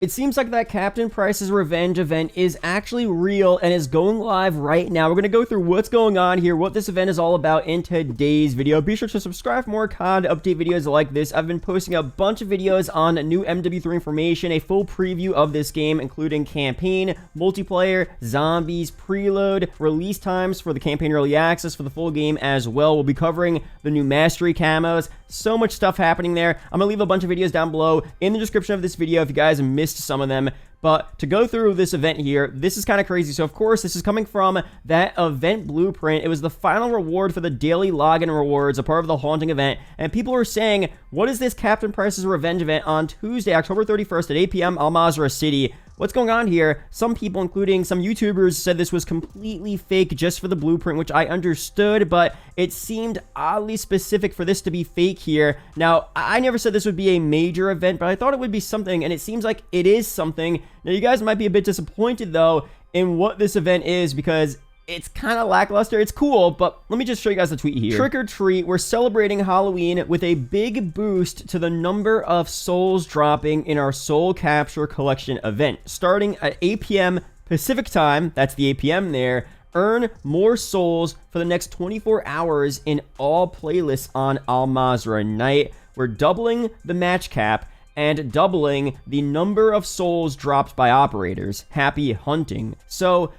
It seems like that Captain Price's Revenge event is actually real and is going live right now. We're going to go through what's going on here, what this event is all about in today's video. Be sure to subscribe for more COD update videos like this. I've been posting a bunch of videos on new MW3 information, a full preview of this game, including campaign, multiplayer, zombies, preload, release times for the campaign early access for the full game as well. We'll be covering the new mastery camos. So much stuff happening there. I'm going to leave a bunch of videos down below in the description of this video if you guys missed some of them. But to go through this event here, this is kind of crazy. So of course, this is coming from that event blueprint. It was the final reward for the daily login rewards, a part of the haunting event. And people were saying, what is this Captain Price's Revenge event on Tuesday, October 31st at 8 p.m. Al Mazrah City? What's going on here? Some people, including some YouTubers, said this was completely fake just for the blueprint, which I understood, but it seemed oddly specific for this to be fake here. Now, I never said this would be a major event, but I thought it would be something, and it seems like it is something. Now, you guys might be a bit disappointed, though, in what this event is, because it's kind of lackluster. It's cool, but let me just show you guys the tweet here. Trick or treat, we're celebrating Halloween with a big boost to the number of souls dropping in our Soul Capture Collection event. Starting at 8 p.m. Pacific time, that's the 8 p.m. there, earn more souls for the next 24 hours in all playlists on Al Mazrah night. We're doubling the match cap and doubling the number of souls dropped by operators. Happy hunting. So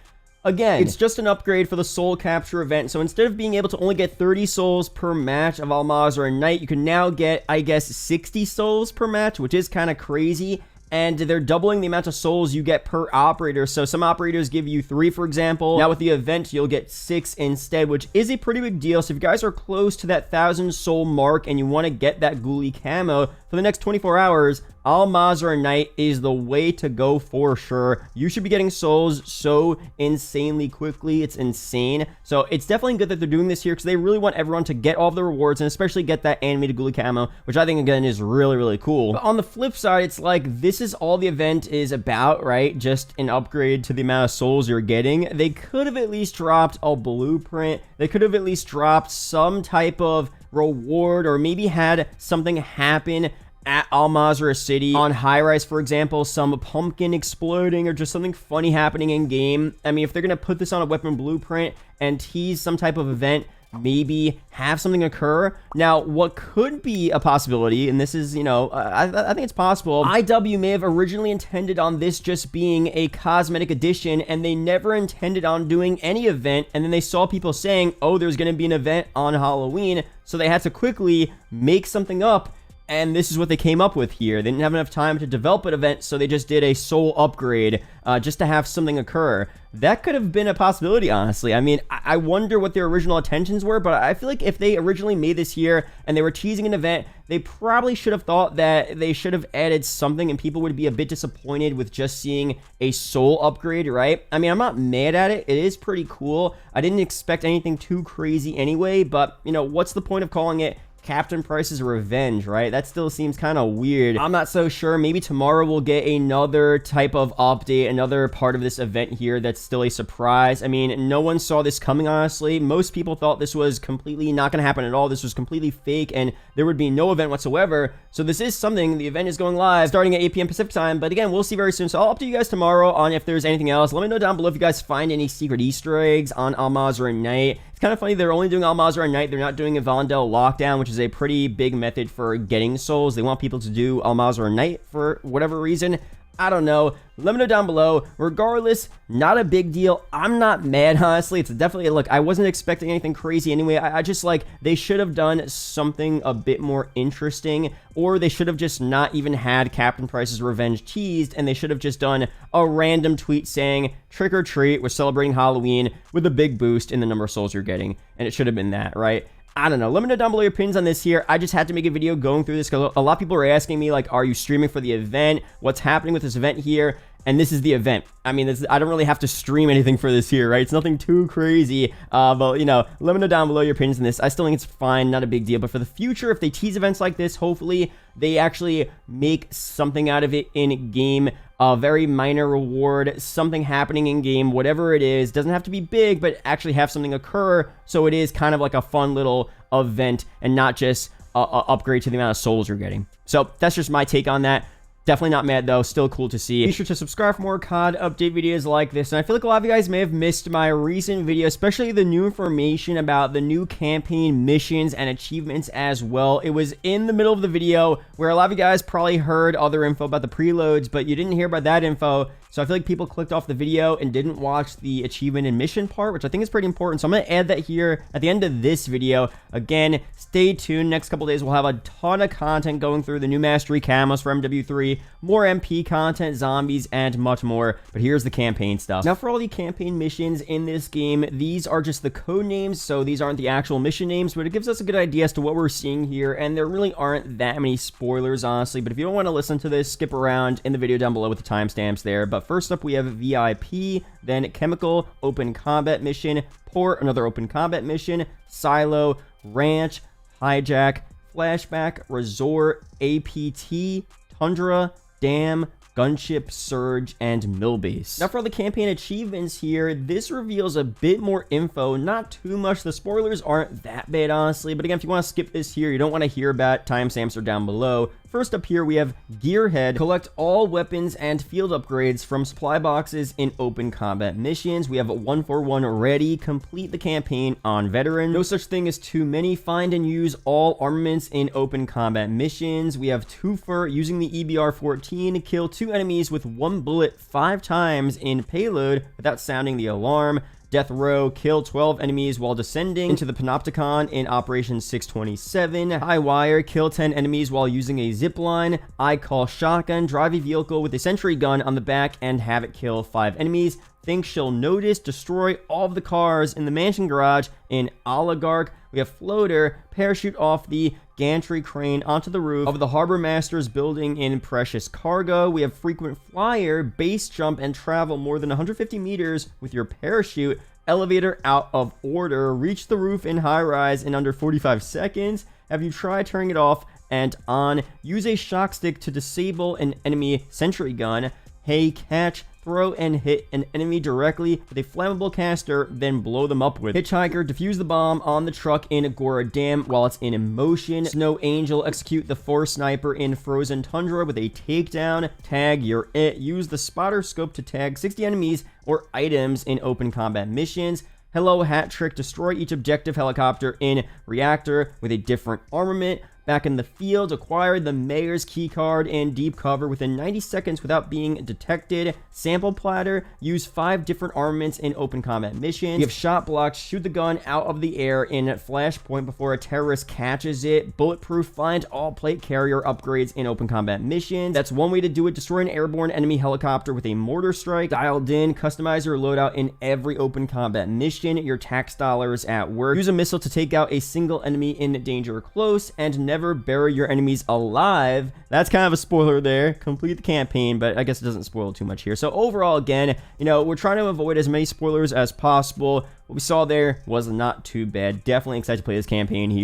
again, it's just an upgrade for the soul capture event. So instead of being able to only get 30 souls per match of Al Mazrah night, you can now get, I guess, 60 souls per match, which is kind of crazy. And they're doubling the amount of souls you get per operator. So some operators give you 3, for example. Now with the event, you'll get 6 instead, which is a pretty big deal. So if you guys are close to that 1,000 soul mark and you want to get that ghoulie camo for the next 24 hours, Al Mazrah night is the way to go for sure. You should be getting souls so insanely quickly. It's insane. So it's definitely good that they're doing this here because they really want everyone to get all of the rewards and especially get that animated ghoulie camo, which I think, again, is really, really cool. But on the flip side, it's like this is all the event is about, right? Just an upgrade to the amount of souls you're getting. They could have at least dropped a blueprint. They could have at least dropped some type of reward or maybe had something happen at Al Mazrah City on high rise, for example, some pumpkin exploding or just something funny happening in game. I mean, if they're gonna put this on a weapon blueprint and tease some type of event, maybe have something occur. Now, what could be a possibility, and this is, you know, I think it's possible, IW may have originally intended on this just being a cosmetic addition, and they never intended on doing any event, and then they saw people saying, oh, there's gonna be an event on Halloween, so they had to quickly make something up. And this is what they came up with here. They didn't have enough time to develop an event, so they just did a soul upgrade just to have something occur. That could have been a possibility, honestly. I mean, I wonder what their original intentions were, but I feel like if they originally made this here and they were teasing an event, they probably should have thought that they should have added something and people would be a bit disappointed with just seeing a soul upgrade, right? I mean, I'm not mad at it. It is pretty cool. I didn't expect anything too crazy anyway, but, you know, what's the point of calling it Captain Price's Revenge, right? That still seems kind of weird. I'm not so sure. Maybe tomorrow we'll get another type of update, another part of this event here that's still a surprise. I mean, no one saw this coming, honestly. Most people thought this was completely not going to happen at all. This was completely fake, and there would be no event whatsoever. So this is something. The event is going live starting at 8 p.m. Pacific time, but again, we'll see very soon. So I'll update you guys tomorrow on if there's anything else. Let me know down below if you guys find any secret Easter eggs on Al Mazrah night. Kind of funny, they're only doing Al Mazrah night. They're not doing a Vondel lockdown, which is a pretty big method for getting souls. They want people to do Al Mazrah night for whatever reason. I don't know. Let me know down below. Regardless, not a big deal. I'm not mad, honestly. It's definitely, look, I wasn't expecting anything crazy anyway. I just, like, they should have done something a bit more interesting, or they should have just not even had Captain Price's Revenge teased, and they should have just done a random tweet saying, trick or treat, we're celebrating Halloween with a big boost in the number of souls you're getting. And it should have been that, right? I don't know. Let me know down below your opinions on this here. I just had to make a video going through this because a lot of people are asking me, like, are you streaming for the event? What's happening with this event here? And this is the event. I mean, I don't really have to stream anything for this here, right? It's nothing too crazy. But, you know, let me know down below your opinions on this. I still think it's fine, not a big deal. But for the future, if they tease events like this, hopefully they actually make something out of it in game. A very minor reward, something happening in game, whatever it is. Doesn't have to be big, but actually have something occur. So it is kind of like a fun little event and not just a upgrade to the amount of souls you're getting. So that's just my take on that. Definitely not mad though, still cool to see. Be sure to subscribe for more COD update videos like this, and I feel like a lot of you guys may have missed my recent video, especially the new information about the new campaign missions and achievements as well. It was in the middle of the video where a lot of you guys probably heard other info about the preloads, but you didn't hear about that info. So I feel like people clicked off the video and didn't watch the achievement and mission part, which I think is pretty important. So I'm going to add that here at the end of this video. Again, stay tuned. Next couple days, we'll have a ton of content going through the new mastery camos for MW3, more MP content, zombies, and much more. But here's the campaign stuff. Now, for all the campaign missions in this game, these are just the code names. So these aren't the actual mission names, but it gives us a good idea as to what we're seeing here. And there really aren't that many spoilers, honestly. But if you don't want to listen to this, skip around in the video down below with the timestamps there. But first up, we have VIP, then Chemical, Open Combat Mission, Port, another Open Combat Mission, Silo, Ranch, Hijack, Flashback, Resort, APT, Tundra, Dam, Gunship, Surge, and Millbase. Now for the campaign achievements here, this reveals a bit more info, not too much. The spoilers aren't that bad, honestly, but again, if you want to skip this here, you don't want to hear about, timestamps are down below. First up here, we have Gearhead. Collect all weapons and field upgrades from supply boxes in open combat missions. We have a 141 ready. Complete the campaign on veteran. No such thing as too many. Find and use all armaments in open combat missions. We have Twofer. Using the EBR-14, kill 2 enemies with 1 bullet 5 times in payload without sounding the alarm. Death Row, kill 12 enemies while descending into the Panopticon in Operation 627. High Wire, kill 10 enemies while using a zipline. I Call Shotgun, drive a vehicle with a sentry gun on the back and have it kill 5 enemies. Think She'll Notice, destroy all of the cars in the mansion garage in Oligarch. We have Floater, parachute off the gantry crane onto the roof of the Harbor Master's building in Precious Cargo. We have Frequent Flyer, base jump and travel more than 150 meters with your parachute. Elevator out of order, reach the roof in high rise in under 45 seconds. Have you tried turning it off and on? Use a shock stick to disable an enemy sentry gun. Hey, catch, throw and hit an enemy directly with a flammable caster, then blow them up with. Hitchhiker, defuse the bomb on the truck in Agora Dam while it's in motion. Snow Angel, execute the Force Sniper in Frozen Tundra with a takedown. Tag, you're it. Use the spotter scope to tag 60 enemies or items in open combat missions. Hello Hat Trick, destroy each objective helicopter in Reactor with a different armament. Back in the field, acquire the Mayor's Keycard in deep cover within 90 seconds without being detected. Sample Platter, use 5 different armaments in open combat missions. You have Shot Block, shoot the gun out of the air in Flashpoint before a terrorist catches it. Bulletproof, find all plate carrier upgrades in open combat missions. That's one way to do it. Destroy an airborne enemy helicopter with a mortar strike. Dialed in, customize your loadout in every open combat mission. Your tax dollars at work. Use a missile to take out a single enemy in danger close, and never bury your enemies alive. That's kind of a spoiler there. Complete the campaign, but I guess it doesn't spoil too much here. So overall, again, you know, we're trying to avoid as many spoilers as possible. What we saw there was not too bad. Definitely excited to play this campaign here.